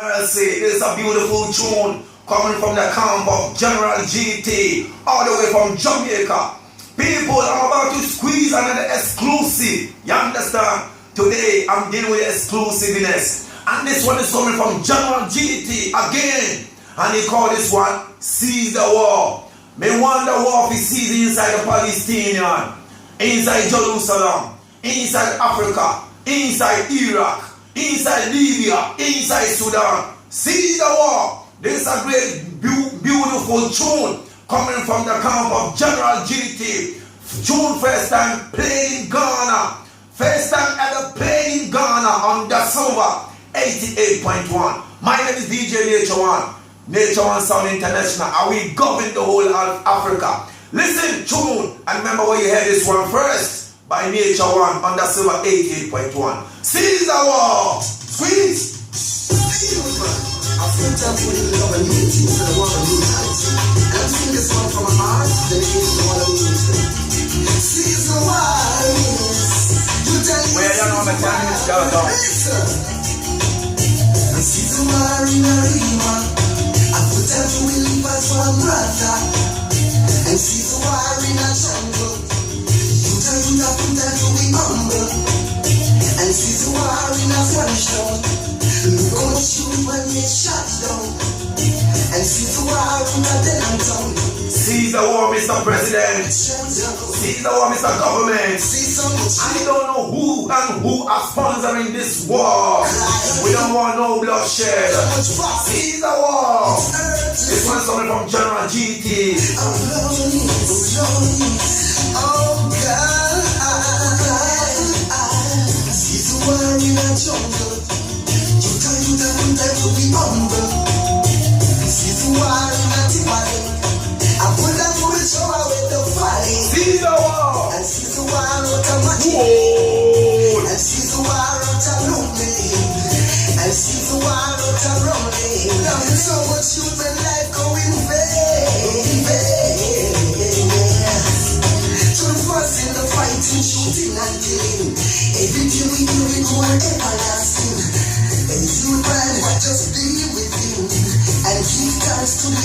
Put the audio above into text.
Mercy, this is a beautiful tune coming from the camp of General GT, all the way from Jamaica. People, I'm about to squeeze another exclusive. You understand? Today, I'm dealing with exclusiveness. And this one is coming from General GT again. And he called this one, Seize the War. Me wonder what he sees inside the Palestinian, inside Jerusalem, inside Africa, inside Iraq, inside Libya, inside Sudan. Seize the war. This is a great, beautiful tune coming from the camp of General GT. Tune first time played in Ghana. First time ever played in Ghana on the Silva 88.1. My name is DJ Nature One. Nature One Sound International. And we govern the whole of Africa. Listen, tune. And remember where you heard this one first. By Nature One on the Silva 88.1. Seize the war. Squeeze. I feel temple in love and unity for the one of you guys. And I'm singing this one from my heart, dedicated to one of you. Seize the war. You tell me. Where you know my time is going on. And seize the war in a river. I put temple will leave us one brother. And seize the war in a jungle. You tell me that put temple we humble. And seize the war in a sunshine. Look how much you when you shut down. And seize the war in a Denton. Seize the war, Mr. President. Seize the war, Mr. Government. I don't know who and who are sponsoring this war. We don't want no bloodshed. Seize the war. This one's coming from General GT. Oh God. Seize the war in a jungle. You never be humble. Seize the war in a Timali. I put them for the show with the fight. Seize the war. And seize the war out of money. And seize the war out of lonely. And seize the war out of lonely. Now there's so much human life going vain. So the first in the fighting, shooting and killing. Everything we do is more everlasting. And you man, just be with him and give thanks to the